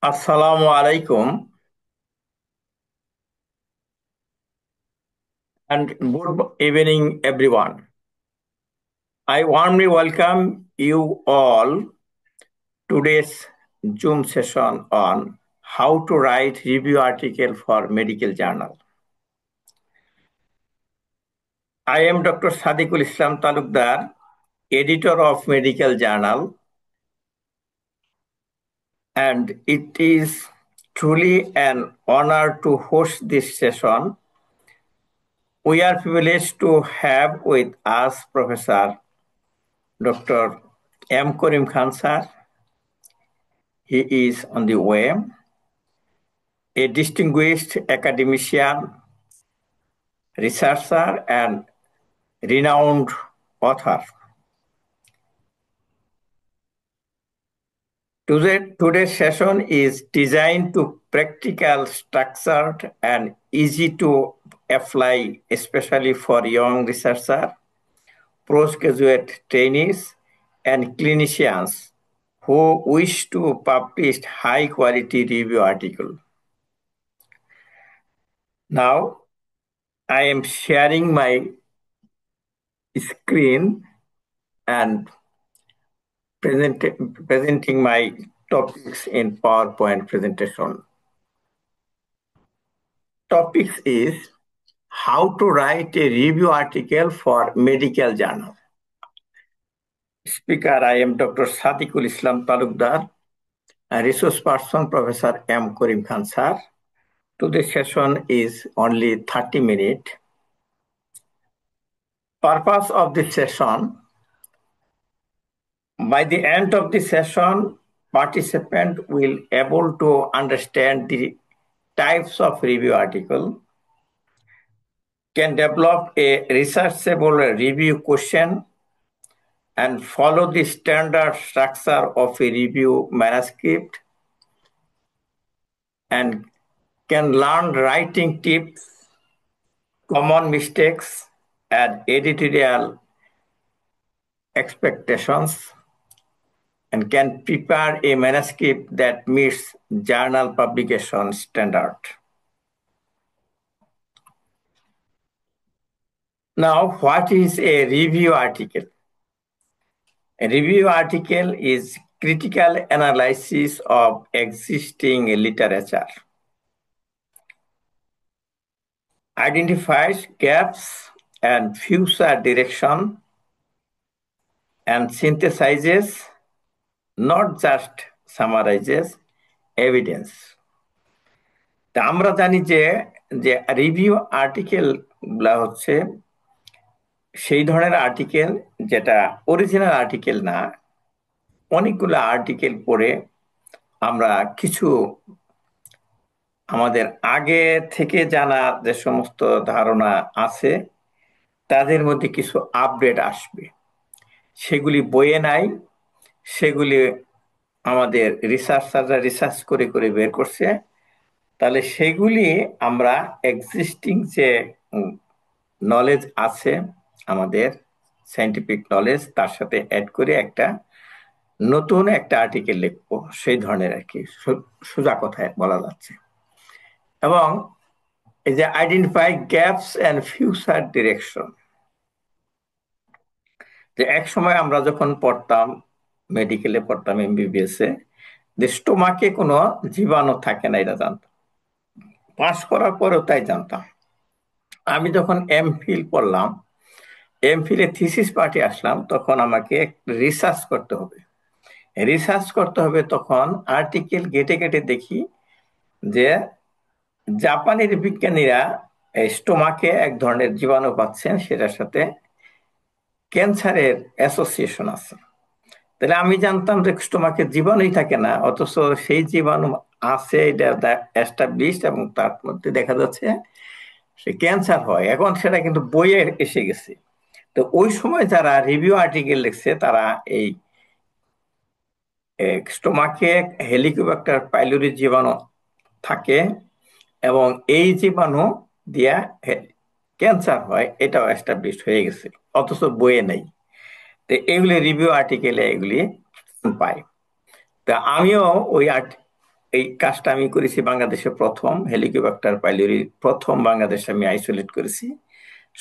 Assalamu alaikum and good evening, everyone. I warmly welcome you all today's Zoom session on how to write review article for medical journal. I am Dr. Sadiqul Islam Talukdar, editor of Medical Journal, and it is truly an honor to host this session. We are privileged to have with us Professor Dr. M. Karim Khan sir. He is on the way, a distinguished academician, researcher, and renowned author. Today's session is designed to practical, structured, and easy to apply, especially for young researchers, postgraduate trainees, and clinicians who wish to publish high-quality review article. Now, I am sharing my screen and presenting my topics in PowerPoint presentation. Topics is how to write a review article for medical journal. Speaker, I am Dr. Sadiqul Islam Talukdar, a resource person, Professor M. Karim Khan sir. Today's session is only 30 minutes. Purpose of this session: by the end of the session, participant will able to understand the types of review article, can develop a researchable review question, and follow the standard structure of a review manuscript, and can learn writing tips, common mistakes, and editorial expectations, and can prepare a manuscript that meets journal publication standard. Now, what is a review article? A review article is critical analysis of existing literature, identifies gaps and future direction, and synthesizes, not just summarizes, evidence. তা আমরা জানি যে review article গুলা হচ্ছে সেই ধরনের article যেটা original article না, অনেকগুলো আর্টিকেল পড়ে আমরা কিছু আমাদের আগে থেকে জানা যে সমস্ত ধারণা আছে তাদের মধ্যে কিছু আপডেট আসবে, সেগুলি বইয়ে নাই, সেগুলি আমাদের রিসার্চাররা রিসার্চ করে করে বের করছে। তাহলে সেগুলি আমরা এক্সিস্টিং যে নলেজ আছে আমাদের সায়েন্টিফিক নলেজ তার সাথে অ্যাড করে একটা নতুন একটা আর্টিকেল লিখবো, সেই ধরনের আর কি, সোজা কথায় বলা যাচ্ছে। এবং এই যে identify gaps and future direction, যে এক সময় আমরা যখন পড়তাম, মেডিকেলে পড়তাম এমবিবিএস এ, যে স্টোমাকে কোনো জীবাণু থাকে না এটা জানতাম, পাস করার পরেও তাই জানতাম। আমি যখন এমফিল পড়লাম, এমফিলে থিসিস পার্টি আসলাম, তখন আমাকে রিসার্চ করতে হবে। রিসার্চ করতে হবে তখন আর্টিকেল ঘেটে ঘেটে দেখি যে জাপানের বিজ্ঞানীরা স্টোমাকে এক ধরনের জীবাণু পাচ্ছেন, সেটার সাথে ক্যান্সারের অ্যাসোসিয়েশন আছে। তাহলে আমি জানতাম যে স্টোমাকে জীবাণুই থাকে না, অথচ সেই জীবাণু আছে, এটা এস্টাবলিশড, এবং তার মধ্যে দেখা যাচ্ছে সে ক্যান্সার হয়। এখন সেটা কিন্তু বইয়ে এসে গেছে। তো ওই সময় যারা রিভিউ আর্টিকেল লিখছে তারা এই স্টোমাকে হেলিকোব্যাক্টার পাইলোরি জীবাণু থাকে এবং এই জীবাণু দিয়া ক্যান্সার হয়, এটাও এস্টাবলিশড হয়ে গেছে, অথচ বইয়ে নেই। তো এগুলি রিভিউ আর্টিকেলে এগুলি পাই। তা আমিও ওই এই কাজটা আমি করেছি বাংলাদেশে প্রথম হেলিকোব্যাক্টার পাইলোরি প্রথম বাংলাদেশে আমি আইসোলেট করেছি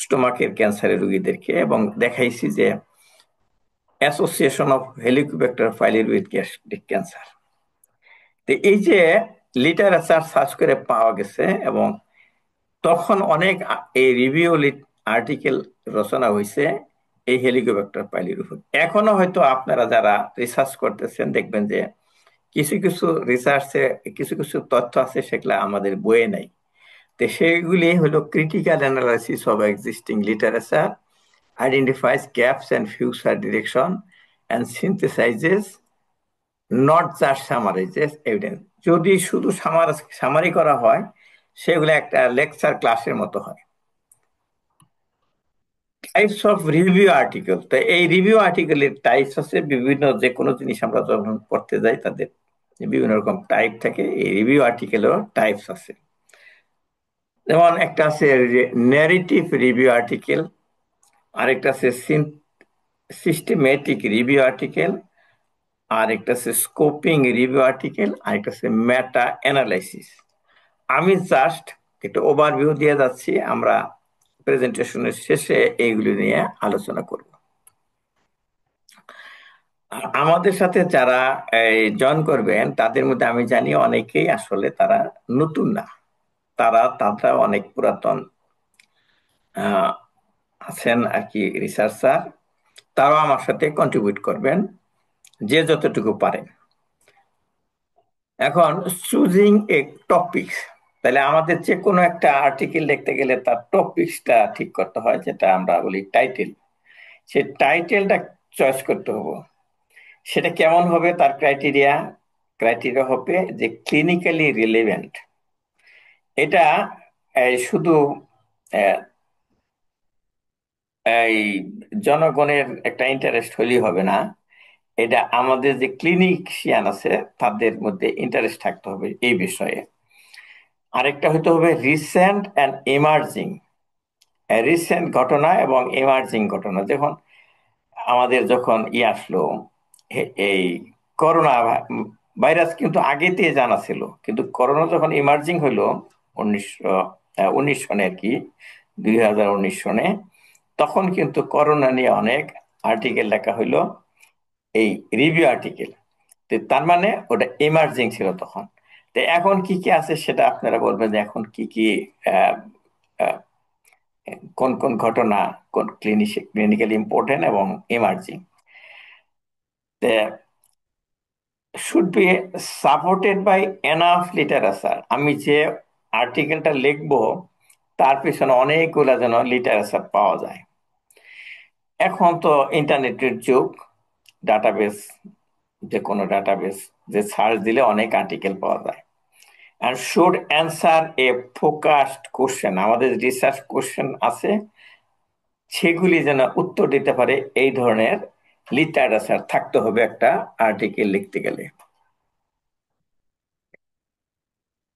স্টোমাকের ক্যান্সারের রোগীদেরকে এবং দেখাইছি যে association of Helicobacter pylori with gastric cancer. তো এই যে লিটারেচার সার্চ করে পাওয়া গেছে এবং তখন অনেক এই রিভিউ আর্টিকেল রচনা হয়েছে এই হেলিকোব্যাক্টার পাইলির উপর। এখনো হয়তো আপনারা যারা রিসার্চ করতেছেন দেখবেন যে কিছু কিছু রিসার্চে কিছু কিছু তথ্য আছে সেগুলা আমাদের বইয়ে নাই। তো সেগুলি হলো critical analysis of existing literature, identifies gaps and future direction and synthesises, not just summarises evidence. যদি শুধু সামারি করা হয় সেগুলো একটা লেকচার ক্লাসের মতো হয়। টাইপস অফ রিভিউ আর্টিকেল, তো এই রিভিউ আর্টিকেলের টাইপস আছে বিভিন্ন, যে কোনো জিনিস আমরা যখন পড়তে যাই তাদের বিভিন্ন রকম টাইপ থাকে, এই রিভিউ আর্টিকেলও টাইপস আছে। যেমন একটা আছে ন্যারেটিভ রিভিউ আর্টিকেল, আরেকটা আছে সিস্টেমেটিক রিভিউ আর্টিকেল, আরেকটা আছে স্কোপিং রিভিউ আর্টিকেল, আরেকটা আছে মেটা অ্যানালাইসিস। আমি জাস্ট একটা ওভারভিউ দিয়ে যাচ্ছি, আমরা প্রেজেন্টেশনের শেষে এইগুলি নিয়ে আলোচনা করব। আমাদের সাথে যারা জয়েন করবেন তাদের মধ্যে আমি জানি অনেকেই আসলে তারা নতুন না, তারা অনেক পুরাতন আহ, আছেন আর কি রিসার্চার। তারাও আমার সাথে কন্ট্রিবিউট করবেন যে যতটুকু পারেন। এখন চুজিং এ টপিকস, তাহলে আমাদের যে কোনো একটা আর্টিকেল লিখতে গেলে তার টপিকসটা ঠিক করতে হয়, যেটা আমরা বলি টাইটেল। সেই টাইটেলটা চয়েস করতে হবে। সেটা কেমন হবে, তার ক্রাইটেরিয়া হবে যে ক্লিনিক্যালি রিলেভেন্ট। এটা শুধু আহ, এই জনগণের একটা ইন্টারেস্ট হলেই হবে না, এটা আমাদের যে ক্লিনিশিয়ান আছে তাদের মধ্যে ইন্টারেস্ট থাকতে হবে এই বিষয়ে। আরেকটা হতে হবে রিসেন্ট অ্যান্ড এমার্জিং, রিসেন্ট ঘটনা এবং এমার্জিং ঘটনা। যখন আমাদের যখন আসলো এই করোনা ভাইরাস, কিন্তু আগেতে জানা ছিল, কিন্তু করোনা যখন ইমার্জিং হইলো 1919 সনে আর কি, 2019 সনে, তখন কিন্তু করোনা নিয়ে অনেক আর্টিকেল লেখা হইলো, এই রিভিউ আর্টিকেল। তো তার মানে ওটা ইমার্জিং ছিল তখন। তো এখন কি কি আছে সেটা আপনারা বলবেন যে এখন কি কি আহ, আহ, কোন কোন ঘটনা কোন ক্লিনিক্যালি ইম্পর্টেন্ট এবং emerging should be supported by enough literature. আমি যে আর্টিকেলটা লিখবো তার পিছনে অনেকগুলো যেন লিটারেচার পাওয়া যায়। এখন তো ইন্টারনেটের যুগ, ডাটাবেস, যে কোনো ডাটাবেস যে সার্চ দিলে অনেক আর্টিকেল পাওয়া যায়। and should answer a focused question, আমাদের রিসার্চ কোশ্চেন আছে সেগুলি যেন উত্তর দিতে পারে, এই ধরনের লিটারেচার থাকতে হবে একটা আর্টিকেল লিখতে গেলে।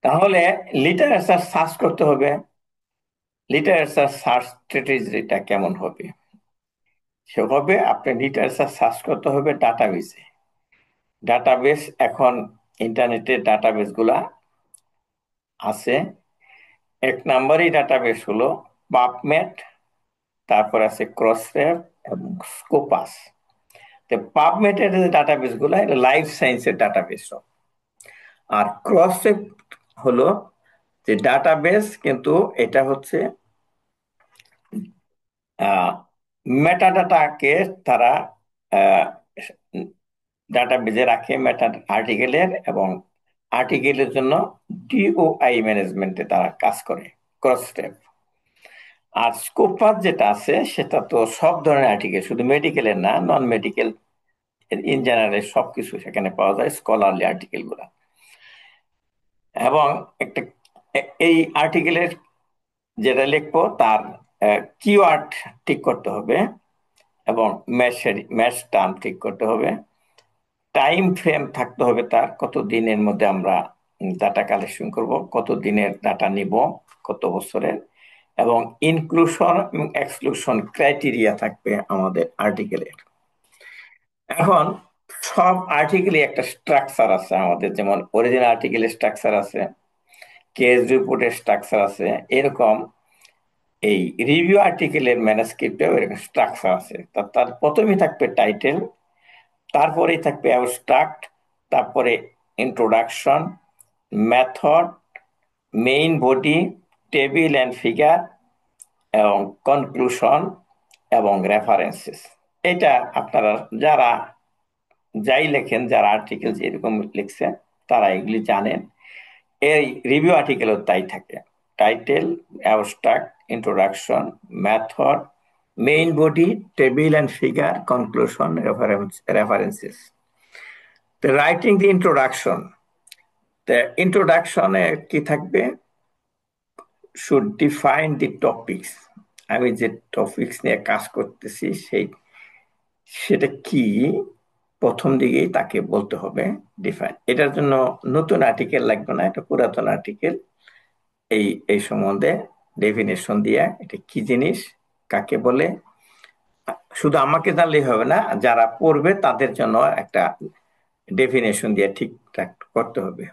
তাহলে লিটারেচার সার্চ করতে হবে। লিটারেচার সার্চ স্ট্র্যাটেজিটা কেমন হবে, সেভাবে আপনি লিটারেচার সার্চ করতে হবে ডাটাবেসে। ডাটাবেস এখন ইন্টারনেটের ডাটাবেস গুলা আছে। এক নম্বরই ডাটাবেস হলো পাবমেড, তারপর আছে ক্রসরেফ এবং স্কোপাস। তো পাবমেডের যে ডাটাবেস গুলো এটা লাইফ সায়েন্সের ডাটাবেস, আর ক্রসরেফ হলো যে ডাটাবেস, কিন্তু এটা হচ্ছে মেটাডাটাকে তারা ডাটাবেজে রাখে মেটা আর্টিকেলের, এবং আর্টিকেলের জন্য ডিওআই ম্যানেজমেন্টে তারা কাজ করে ক্রসরেফ। আর স্কোপাস যেটা আছে সেটা তো সব ধরনের আর্টিকেল, শুধু মেডিকেলের না, নন মেডিকেল ইন জেনারেল সবকিছু সেখানে পাওয়া যায়, স্কলারলি আর্টিকেল গুলা। এবং একটা এই আর্টিকেলের যেটা লিখবো তার কিওয়ার্ড ঠিক করতে হবে এবং ম্যাচ টার্ম ঠিক করতে হবে। টাইম ফ্রেম থাকতে হবে, তার কত দিনের মধ্যে আমরা ডাটা কালেকশন করব, কত দিনের ডাটা নিব, কত বছরের, এবং ইনক্লুশন এবং এক্সক্লুশন ক্রাইটেরিয়া থাকবে আমাদের আর্টিকেলের। এখন সব আর্টিকেলে একটা স্ট্রাকচার আছে আমাদের, যেমন অরিজিনাল আর্টিকেলের স্ট্রাকচার আছে, কেস রিপোর্টের স্ট্রাকচার আছে, এরকম এই রিভিউ আর্টিকেলের ম্যানুস্ক্রিপ্টেও এরকম স্ট্রাকচার আছে। তার প্রথমেই থাকবে টাইটেল, তারপরেই থাকবে অ্যাবস্ট্রাক্ট, তারপরে introduction, method, main body, table and figure, এবং কনক্লুশন এবং রেফারেন্সেস। এটা আপনারা যারা যাই লেখেন, যারা আর্টিকেল যেরকম লিখছেন তারা এগুলি জানেন। এই রিভিউ আর্টিকেলও তাই থাকে, title, abstract, introduction, method, main body, table and figure, conclusion, references. তো রাইটিং দি ইন্ট্রোডাকশন, ইন্ট্রোডাকশনে কি থাকবে? Should define the topics. আমি যে টপিকস নিয়ে কাজ করতেছি সেটা কি, প্রথম দিকেই তাকে বলতে হবে ডিফাইন। এটার জন্য নতুন আর্টিকেল লাগবে না, এটা পুরাতন আর্টিকেল। এই এই সম্বন্ধে ডেফিনেশন দিয়ে এটা কি জিনিস, কাকে বলে, শুধু আমাকে জানলেই হবে না, যারা পড়বে তাদের জন্য একটা ডেফিনেশন দিয়ে ঠিকঠাক করতে হবে।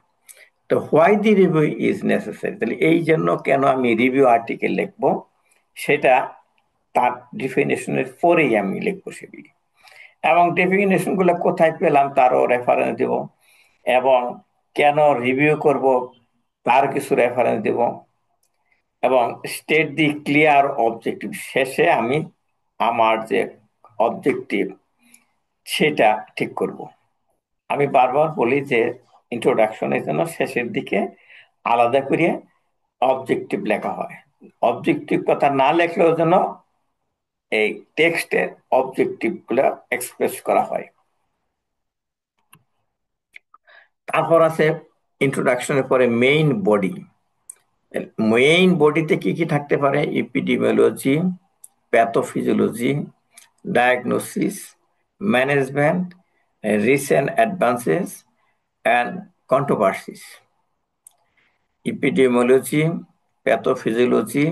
তো why the review is necessary, তাহলে এই জন্য কেন আমি রিভিউ আর্টিকেল লিখবো, সেটা তার ডেফিনেশনের পরেই আমি লিখবো সেগুলি। এবং ডেফিনেশন গুলো কোথায় পেলাম তারও রেফারেন্স দেব, এবং কেন রিভিউ করব তার কিছু রেফারেন্স দেব, এবং স্টেট দি ক্লিয়ার অবজেক্টিভ। শেষে আমি আমার যে অবজেক্টিভ সেটা ঠিক করব। আমি বারবার বলি যে ইন্ট্রোডাকশনের জন্য শেষের দিকে আলাদা করে অবজেক্টিভ লেখা হয়। অবজেক্টিভ কথা না লেখলেও যেন এই টেক্সটের অবজেক্টিভ গুলো এক্সপ্রেস করা হয়। তারপর আছে ইন্ট্রোডাকশনের পরে মেইন বডি। মেইন বডিতে কি কি থাকতে পারে? Epidemiology, pathophysiology, diagnosis, management, recent advances and controversies. Epidemiology, pathophysiology,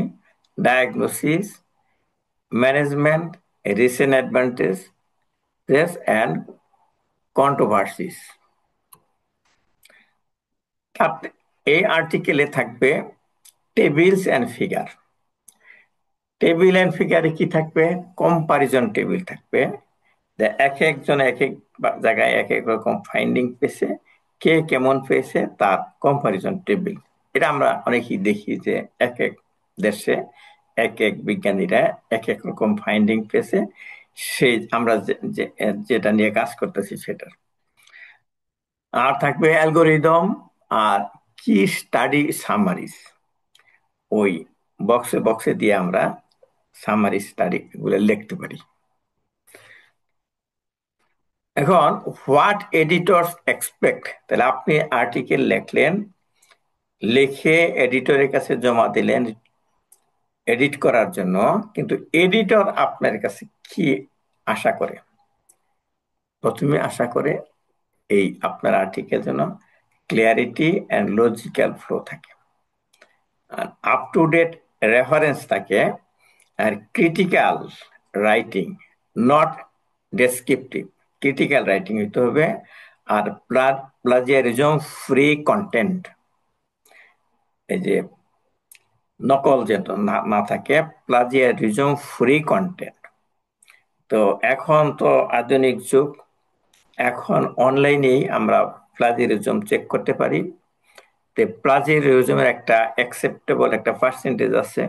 diagnosis, management, recent advantage and controversies. এই আর্টিকেলে থাকবে tables and figure. Table and ফিগারে কি থাকবে? কম্পারিজন টেবিল থাকবে, এক একজন এক এক জায়গায় এক এক রকম ফাইন্ডিং পেয়েছে, কে কেমন পেয়েছে তার কম্পারিজন টেবিল। এটা আমরা অনেকেই দেখি যে এক এক দেশে এক এক বিজ্ঞানীরা এক এক রকম ফাইন্ডিং পেয়েছে, সেই আমরা যেটা নিয়ে কাজ করতেছি সেটার। আর থাকবে অ্যালগোরিদম আর কি স্টাডি সামারিজ। ওই বক্সে বক্সে দিয়ে আমরা সামারি স্টাডি গুলো লিখতে পারি। এখন হোয়াট এডিটরস এক্সপেক্ট, তাহলে আপনি আর্টিকেল লেখলেন, লিখে এডিটরের কাছে জমা দিলেন এডিট করার জন্য, কিন্তু এডিটর আপনার কাছে কি আশা করে? প্রথমে আশা করে এই আপনার আর্টিকেল যেন ক্লিয়ারিটি অ্যান্ড লজিক্যাল ফ্লো থাকে, আপ টু ডেট রেফারেন্স থাকে, আর critical writing, not descriptive. Critical writing হইতে হবে। আর প্লাজিয়ারিজম ফ্রি কন্টেন্ট, এই যে নকল যেন না থাকে, প্লাজিয়ারিজম ফ্রি কন্টেন্ট। তো এখন তো আধুনিক যুগ, এখন অনলাইনেই আমরা প্লাজিয়ারিজম চেক করতে পারি। তো প্লাজিয়ারিজমের একটা অ্যাকসেপ্টেবল একটা পার্সেন্টেজ আছে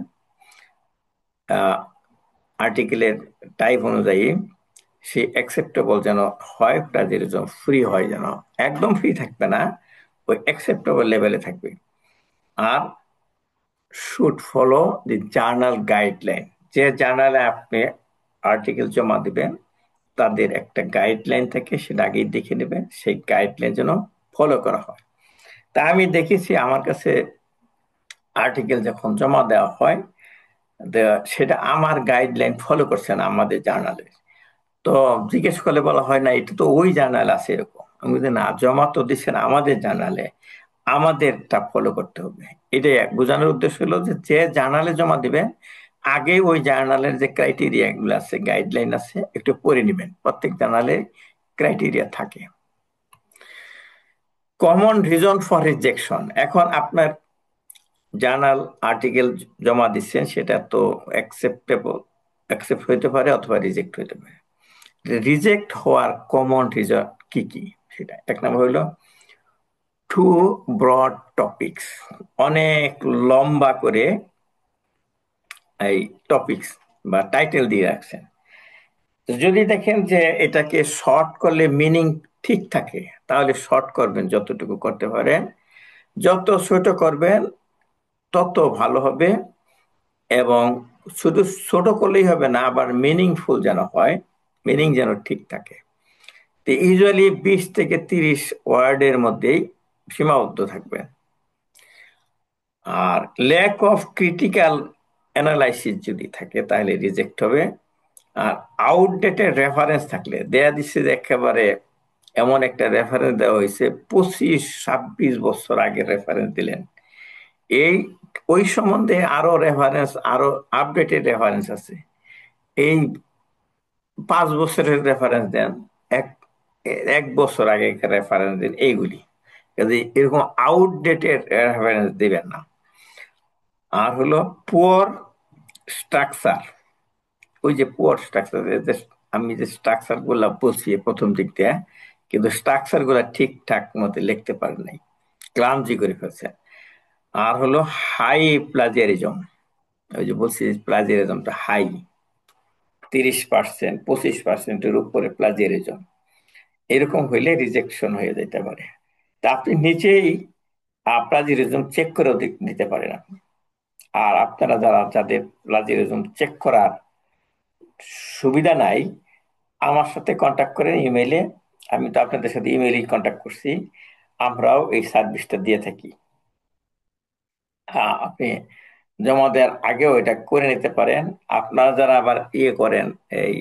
আর্টিকেলের টাইপ অনুযায়ী, সেই অ্যাকসেপ্টেবল যেন হয়, প্লাজিয়ারিজম ফ্রি হয়, যেন একদম ফ্রি থাকবে না, ওই অ্যাকসেপ্টেবল লেভেলে থাকবে। আর should follow the journal guideline. যে জার্নালে আপনি আর্টিকেল জমা দিবেন তাদের একটা গাইডলাইন থাকে, সেটা আগেই দেখে নেবেন, সেই গাইডলাইন যেন ফলো করা হয়। তা আমি দেখেছি আমার কাছে আর্টিকেল যখন জমা দেওয়া হয়, সেটা আমার গাইডলাইন ফলো করছে না আমাদের জার্নালে। তো জিজ্ঞেস করলে বলা হয় না, এটা তো ওই জার্নাল আছে এরকম। আমি বলি না, জমা তো দিচ্ছেন আমাদের জার্নালে, আমাদেরটা ফলো করতে হবে। এটাই বোঝানোর উদ্দেশ্য হলো যে যে জার্নালে জমা দিবেন আগে ওই জার্নালের যে ক্রাইটেরিয়া গুলো আছে, গাইডলাইন আছে, একটু পড়ে নেবেন। প্রত্যেক জার্নালে ক্রাইটেরিয়া থাকে। কমন রিজন ফর রিজেকশন, এখন আপনার জার্নাল আর্টিকেল জমা দিচ্ছেন, সেটা তো অ্যাকসেপ্টেবল, অ্যাকসেপ্ট হইতে পারে অথবা রিজেক্ট হইতে পারে। রিজেক্ট হওয়ার কমন রিজন কি কি, সেটা এক নম্বর হইলো টু ব্রড টপিকস, অনেক লম্বা করে এই টপিকস বা টাইটেল দিয়ে রাখছেন। তো যদি দেখেন যে এটাকে শর্ট করলে মিনিং ঠিক থাকে, তাহলে শর্ট করবেন, যতটুকু করতে পারেন। যত ছোট করবেন তত ভালো হবে। এবং শুধু ছোট করলেই হবে না, আবার মিনিংফুল যেন হয়, মিনিং যেন ঠিক থাকে। তো ইউজুয়ালি 20 থেকে 30 ওয়ার্ডের মধ্যেই সীমাবদ্ধ থাকবেন। আর ল্যাক অফ ক্রিটিক্যাল অ্যানালাইসিস যদি থাকে তাহলে রিজেক্ট হবে। আর আউটডেটেড রেফারেন্স থাকলে, দেয়া দিচ্ছে যে একেবারে এমন একটা রেফারেন্স দেওয়া হয়েছে 25-26 বছর আগের রেফারেন্স দিলেন, এই ওই সম্বন্ধে আরো রেফারেন্স, আরো আপডেটেড রেফারেন্স আছে, এই 5 বছরের রেফারেন্স দেন, এক এক বছর আগে রেফারেন্স দেন, এইগুলি কাজে এরকম আউটডেটেড রেফারেন্স দিবেন না। আর হলো পুয়ার স্ট্রাকচার, ওই যে পুয়ার স্ট্রাকচার, আমি যে স্ট্রাকচার গুলা বলছি প্রথম দিক দিয়ে, কিন্তু স্ট্রাকচার গুলা ঠিকঠাক মতো লিখতে পারেন নাই, ক্লামজি করে ফেলছে। আর হলো হাই প্লাজিয়ারিজম, ওই যে বলছি প্লাজিয়ারিজমটা হাই, 30%, 25%-এর উপরে প্লাজিয়ারিজম, এরকম হইলে রিজেকশন হয়ে যেতে পারে। তা আপনি নিজেই প্লাজিয়ারিজম চেক করে দিতে পারেন আপনি। আর আপনারা যাদের প্লাজিয়ারিজম চেক করার সুবিধা নাই, আমার সাথে কন্ট্যাক্ট করেন ইমেইলে, আমি তো আপনাদের সাথে ইমেইলেই কন্ট্যাক্ট করছি, আমরাও এই সার্ভিসটা দিয়ে থাকি। আপনি জমা দেওয়ার আগেও এটা করে নিতে পারেন। আপনারা যারা আবার ইয়ে করেন, এই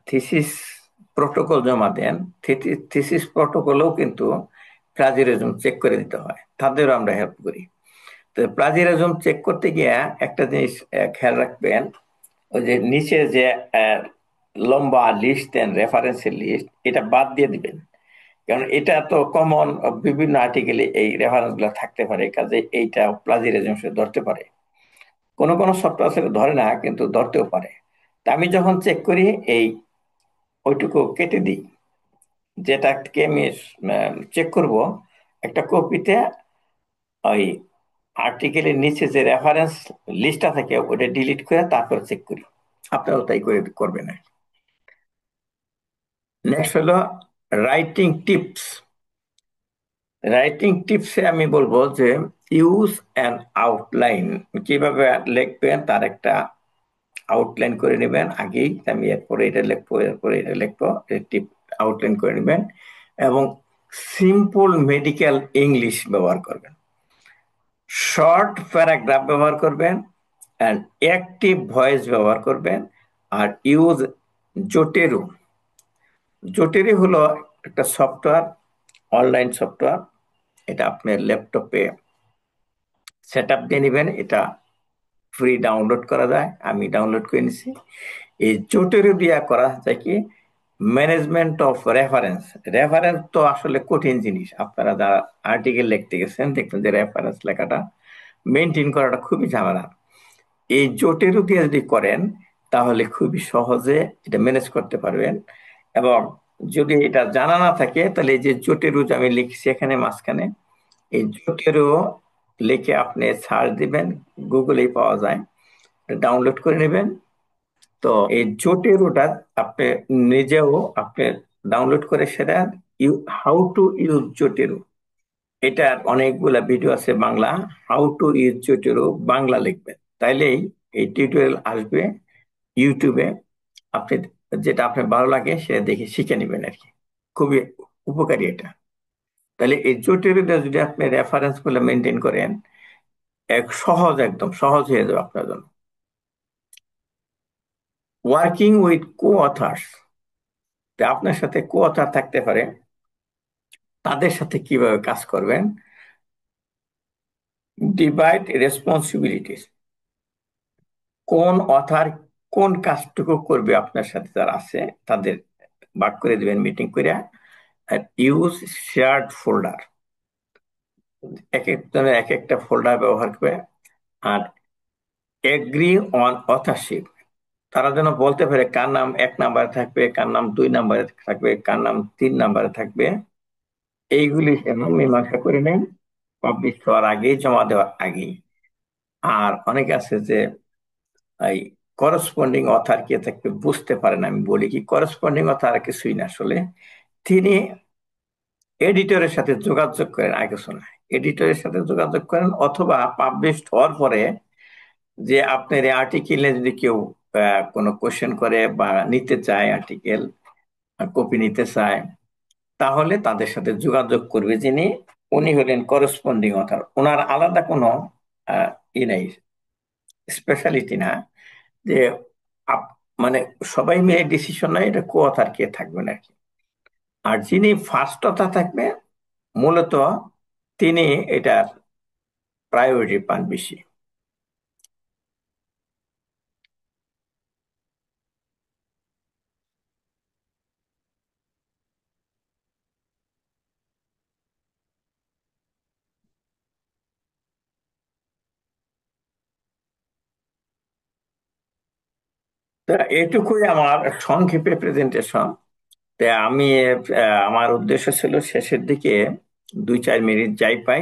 থিসিস প্রোটোকল জমা দেন, থিসিস প্রোটোকলেও কিন্তু প্লাজিয়ারিজম চেক করে দিতে হয়, তাদেরও আমরা হেল্প করি। তো প্লাজিয়ারিজম চেক করতে গিয়ে একটা জিনিস খেয়াল রাখবেন, ওই যে নিচে যে আহ, লম্বা লিস্ট দেন, রেফারেন্সের লিস্ট, এটা বাদ দিয়ে দিবেন। কারণ এটা তো কমন, বিভিন্ন আর্টিকেলে এই রেফারেন্স গুলো থাকতে পারে, কাজে এইটা প্লাজিয়ারিজম সে ধরতে পারে। কোনো কোনো সফটওয়্যার সেটা ধরে না, কিন্তু ধরতেও পারে। তা আমি যখন চেক করি, এই ওইটুকু কেটে দিই, যেটাকে আমি চেক করব, একটা কপিতে ওই আর্টিকেলের নিচে যে রেফারেন্স লিস্টটা থাকে ওটা ডিলিট করে তারপর চেক করি। আপনারাও তাই করে করবেন। নেক্সট হলো রাইটিং টিপস। রাইটিং টিপসে আমি বলবো যে ইউজ অ্যান আউটলাইন, কিভাবে লিখবেন তার একটা আউটলাইন করে নেবেন আগেই, আমি এরপরে এটা লিখবো, এরপরে এটা লিখবো, টিপ আউটলাইন করে নেবেন। এবং সিম্পল মেডিকেল ইংলিশ ব্যবহার করবেন, শর্ট প্যারাগ্রাফ ব্যবহার করবেন, অ্যান্ড অ্যাক্টিভ ভয়েস ব্যবহার করবেন। আর ইউজ জোটেরো। জোটেরি হলো একটা সফটওয়্যার, অনলাইন সফটওয়্যার, এটা আপনার ল্যাপটপে সেট আপ দিয়ে নেবেন, এটা ফ্রি ডাউনলোড করা যায়, আমি ডাউনলোড করে নিছি। এই জোটেরো দিয়া করা যায় কি, ম্যানেজমেন্ট অফ রেফারেন্স। রেফারেন্স তো আসলে কঠিন জিনিস, আপনারা যারা আর্টিকেল লিখতে গেছেন দেখবেন যে রেফারেন্স লেখাটা মেনটেন করাটা খুবই ঝামেলা। এই জোটেরো দিয়ে যদি করেন তাহলে খুবই সহজে এটা ম্যানেজ করতে পারবেন। এবং যদি এটা জানা না থাকে তাহলে এই যে জোটেরো যে আমি লিখছি এখানে মাঝখানে, এই জোটেরো লিখে আপনি সার্চ দিবেন, গুগলেই পাওয়া যায়, ডাউনলোড করে নেবেন। তো এই জোটেরোটা আপনি নিজেও আপনি ডাউনলোড করে সেটা হাউ টু ইউজ জোটেরো, এটার অনেকগুলা ভিডিও আছে Bangla, how to use Zotero Bangla লিখবেন, তাইলেই এই টিউটোরিয়াল আসবে ইউটিউবে। আপনি যেটা আপনার ভালো লাগে সেটা দেখে শিখে নেবেন আর কি, খুবই উপকারী এটা। তাহলে এই জটিলতা যদি আপনি রেফারেন্স গুলো মেনটেন করেন, সহজ, একদম সহজ হয়ে যাবে আপনার জন্য। ওয়ার্কিং উইথ কো অথার্স, আপনার সাথে কো অথার থাকতে পারে, তাদের সাথে কিভাবে কাজ করবেন। ডিভাইড রেসপন্সিবিলিটিস, কোন অথার কোন কাজটুকু করবে আপনার সাথে যারা আছে তাদের ভাগ করে দিবেন মিটিং করে। ইউজ শেয়ার্ড ফোল্ডার, এক একজনের এক একটা ফোল্ডার ব্যবহার করে। আর এগ্রি অন অথরশিপ, তারা যেন বলতে পারে কার নাম 1 নাম্বারে থাকবে, কার নাম 2 নাম্বারে থাকবে, কার নাম 3 নাম্বারে থাকবে। এইগুলি যেন মীমাংসা করে নেন পাবলিশ হওয়ার আগেই, জমা দেওয়ার আগেই। আর অনেকে আছে যে এই করসপন্ডিং অথার কে থাকবে বুঝতে পারে না। আমি বলি কি, করসপন্ডিং অথার কিছুই না আসলে। তিনি এডিটরের সাথে যোগাযোগ করেন, আগে শোনা, এডিটরের সাথে যোগাযোগ করেন, অথবা পাবলিশ হওয়ার পরে যে আপনার এই আর্টিকেলে যদি কেউ কোনো কোশ্চেন করে বা নিতে চায়, আর্টিকেল কপি নিতে চায়, তাহলে তাদের সাথে যোগাযোগ করবে যিনি, উনি হলেন করসপন্ডিং অথার। ওনার আলাদা কোনো আহ, ই নাই, স্পেশালিটি না যে মানে সবাই মিলে ডিসিশন নেয়, এটা কো অথার কে থাকবেন আর কি। আর যিনি ফার্স্ট অথার থাকবে, মূলত তিনি এটার প্রায়োরিটি পান বেশি। তো এটুকুই আমার সংক্ষেপে প্রেজেন্টেশন। তা আমি আমার উদ্দেশ্য ছিল শেষের দিকে 2-4 মিনিট যাই পাই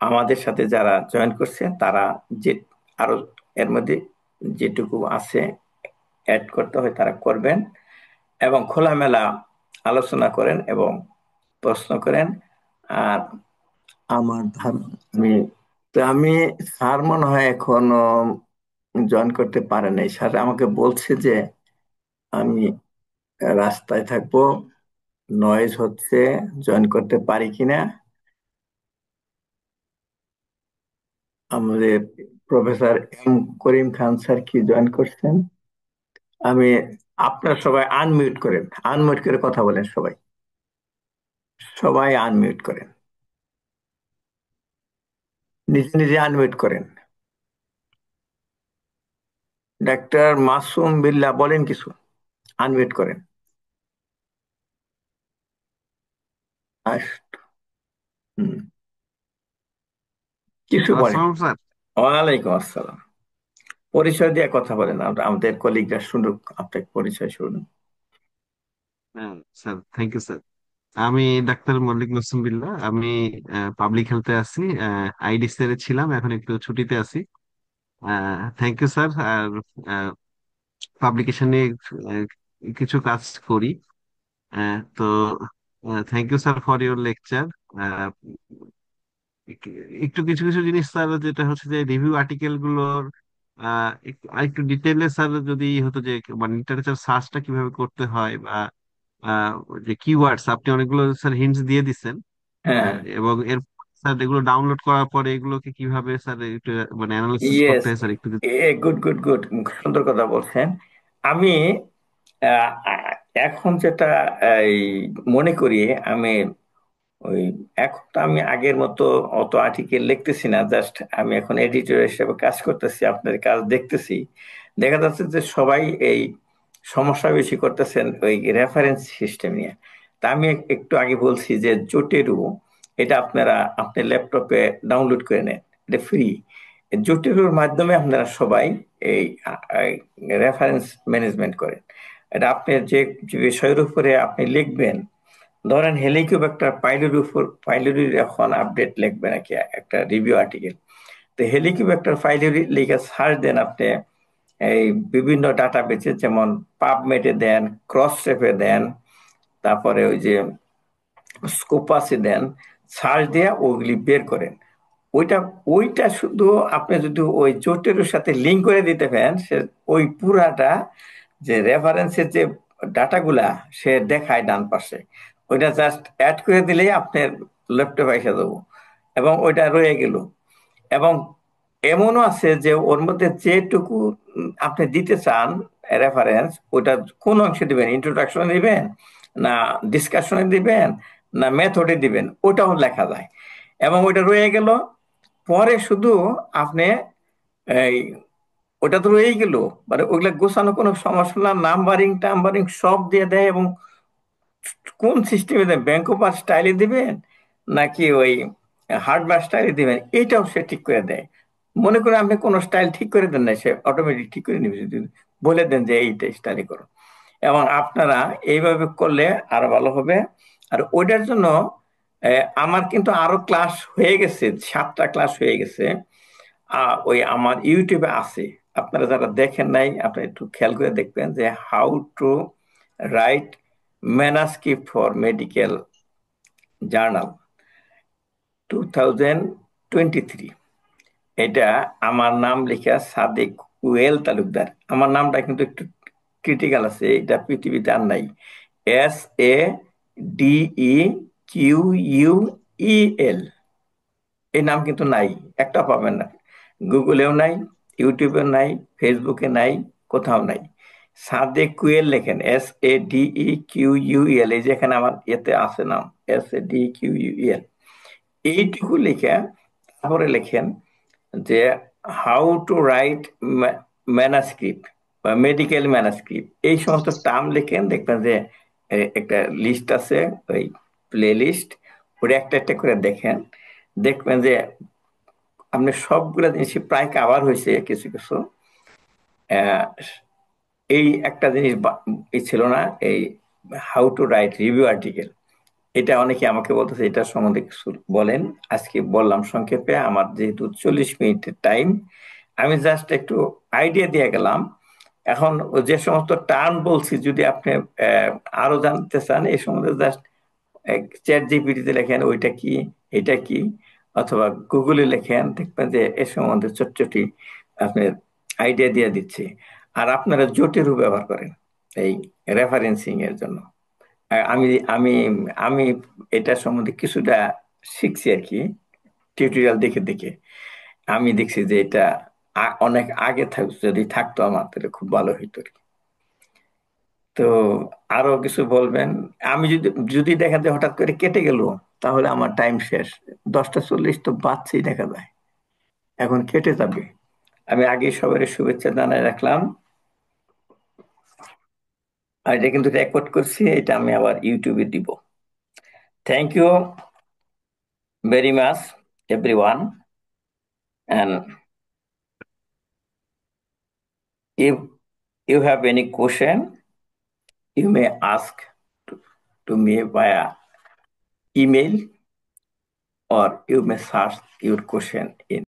আমাদের সাথে যারা জয়েন করছে তারা যে আরো এর মধ্যে যেটুকু আছে অ্যাড করতে হয় তারা করবেন, এবং খোলামেলা আলোচনা করেন এবং প্রশ্ন করেন। আর আমার আমি আমি স্যার মনে হয় এখনো জয়েন করতে পারে নাই। স্যার আমাকে বলছে যে আমি রাস্তায় থাকবো, নয়েজ হচ্ছে, জয়েন করতে পারি কিনা। আমাদের professor M Karim Khan sir কি জয়েন করছেন? আমি, আপনারা সবাই আনমিউট করেন, আনমিউট করে কথা বলেন সবাই, সবাই আনমিউট করেন, নিজে নিজে আনমিউট করেন। ডাক্তার মাসুম বিল্লাহ বলেন কিছু, আনমিউট করেন। আস, হুম, কিছু বলেন। আসসালাম স্যার। ওয়ালাইকুম আসসালাম। পরিচয় দিয়ে কথা বলেন, আমাদের কলিগরা শুনুক, আপনার পরিচয় শুনুন। হ্যাঁ স্যার, থ্যাংক ইউ স্যার। আমি ডাক্তার মল্লিক নসুম বিল্লাহ। আমি পাবলিক হেলথে আছি, আইডিসি এর ছিলাম, এখন একটু ছুটিতে আছি। Thank you sir. আর পাবলিকেশন নিয়ে কিছু কাজ করি। তো thank you sir for your lecture. একটু কিছু কিছু জিনিস স্যার, যেটা হচ্ছে যে রিভিউ আর্টিকেল গুলোর আরেকটু ডিটেইলে স্যার যদি হতো, যে মানে লিটারেচার সার্চটা কিভাবে করতে হয়, বা যে কিওয়ার্ডস আপনি অনেকগুলো স্যার হিন্টস দিয়ে দিচ্ছেন। হ্যাঁ, এবং এর স্যার এগুলো ডাউনলোড করার পরে এগুলোকে কিভাবে স্যার একটু মানে অ্যানালিসিস করতে ইয়েস, হয় স্যার একটু গুড গুড গুড, সুন্দর কথা বলছেন। আমি আহ, এখন যেটা এই মনে করি, আমি ওই এখন তো আমি আগের মতো অত আর্টিকেল লিখতেছি না, জাস্ট আমি এখন এডিটর হিসেবে কাজ করতেছি, আপনার কাজ দেখতেছি। দেখা যাচ্ছে যে সবাই এই সমস্যা বেশি করতেছেন ওই রেফারেন্স সিস্টেম নিয়ে। তা আমি একটু আগে বলছি যে জোটেরু, এটা আপনারা আপনার ল্যাপটপে ডাউনলোড করে নেন, এটা ফ্রি। জোটেরুর মাধ্যমে আপনারা সবাই এই রেফারেন্স ম্যানেজমেন্ট করেন। এটা আপনার যে যে বিষয়ের উপরে আপনি লিখবেন, ধরেন হেলিকোব্যাক্টার পাইলোরির উপর, পাইলোরির এখন আপডেট লিখবেন নাকি একটা রিভিউ আর্টিকেল, তো হেলিকোব্যাক্টার পাইলোরি লিখে সার্চ দেন আপনি এই বিভিন্ন ডাটাবেসে, যেমন পাবমেডে দেন, ক্রসরেফে দেন, তারপরে ওই যে স্কোপাসে দেন, সার্চ দিয়ে ওইগুলি বের করেন। ওইটা ওইটা শুধু আপনি যদি ওই জোটের সাথে লিঙ্ক করে দিতে পারেন, সে ওই পুরাটা যে রেফারেন্সের যে ডাটাগুলা সে দেখায় ডান পাশে, ওইটা জাস্ট অ্যাড করে দিলেই আপনার ল্যাপটপে এসে দেবো, এবং ওইটা রয়ে গেল। এবং এমনও আছে যে ওর মধ্যে যেটুকু আপনি দিতে চান রেফারেন্স, ওটা কোন অংশে দিবেন, ইন্ট্রোডাকশনে দিবেন না ডিসকাশনে দিবেন না মেথডে দিবেন, ওটাও লেখা যায়। এবং ওইটা রয়ে গেল, পরে শুধু আপনি এই ওটা তো রয়েই গেল, মানে ওগুলা গোছানো কোনো সমস্যা না, নাম্বারিং টাম্বারিং সব দিয়ে দেয়, এবং কোন সিস্টেমে দেবেন, ব্যাংক অফ স্টাইলে দিবেন নাকি ওই হার্ডওয়্যার স্টাইলে দিবেন, এটাও সে ঠিক করে দেয়। মনে করেন আপনি কোন স্টাইল ঠিক করে দেন না, সে অটোমেটিক ঠিক করে নিবে যদি বলে দেন যে এইটা স্টাইলে করো। এবং আপনারা এইভাবে করলে আরো ভালো হবে। আর ওইটার জন্য আমার কিন্তু আরো ক্লাস হয়ে গেছে, 7টা ক্লাস হয়ে গেছে। ওই আমার ইউটিউবে আছে, আপনারা যারা দেখেন নাই আপনারা একটু খেয়াল করে দেখবেন যে how to right manuscript for medical journal 2023। এটা আমার নাম লেখা সাদেক ওয়েল তালুকদার। আমার নামটা কিন্তু একটু ক্রিটিক্যাল আছে, এটা পৃথিবীতে আর নাই। SADEQUEL, এই নাম কিন্তু নাই, একটা পাবেন না। গুগলেও নাই, ইউটিউবেও নাই, ফেসবুকে নাই, কোথাও নাই। সাদেক কুয়েল লেখেন, SADEQUEL, এই যেখানে আমার এতে আছে নাম, SADEQUEL, এইটুকু লিখে তারপরে লেখেন যে হাউ টু রাইট ম্যানাস্ক্রিপ্ট বা মেডিকেল ম্যানাস্ক্রিপ্ট, এই সমস্ত টার্ম লিখেন, দেখবেন যে একটা লিস্ট আছে, ওই প্লে লিস্ট, ওটা একটা একটা করে দেখেন, দেখবেন যে আপনি সবগুলা জিনিস প্রায় কাভার হয়েছে। কিছু কিছু আহ, এই একটা জিনিস এই ছিল না, এই how to right review article, এটা অনেকে আমাকে বলতেছে এটা সম্বন্ধে কিছু বলেন। আজকে বললাম সংক্ষেপে, আমার যেহেতু 40 মিনিটের টাইম, আমি জাস্ট একটু আইডিয়া দিয়ে গেলাম। এখন যে সমস্ত টার্ম বলছি, যদি আপনি আহ, আরো জানতে চান এই সম্বন্ধে, জাস্ট চ্যাট জিপিটিতে লেখেন ওইটা কি, এটা কি, অথবা গুগলে লেখেন, দেখবেন যে এ সম্বন্ধে চটচটি আপনার আইডিয়া দিয়ে দিচ্ছে। আর আপনারা জোটেরও ব্যবহার করেন এই রেফারেন্সিং এর জন্য। আমি আমি আমি এটা সম্বন্ধে কিছুটা শিখছি আর কি, টিউটোরিয়াল দেখে দেখে। আমি দেখছি যে এটা অনেক আগে যদি থাকতো আমার, তাহলে খুব ভালো হইতো আর কি। তো আরো কিছু বলবেন? আমি যদি যদি দেখা যায় হঠাৎ করে কেটে গেল, তাহলে আমার টাইম শেষ। 10টা 40 তো বাজছেই দেখা যায়, এখন কেটে যাবে। আমি আগে সবাই শুভেচ্ছা জানাই রাখলাম। আর এটা কিন্তু রেকর্ড করছি, এটা আমি আবার ইউটিউবে দিব। Thank you very much everyone, and if you have any question, you may ask to, to me via email, or you may search your question in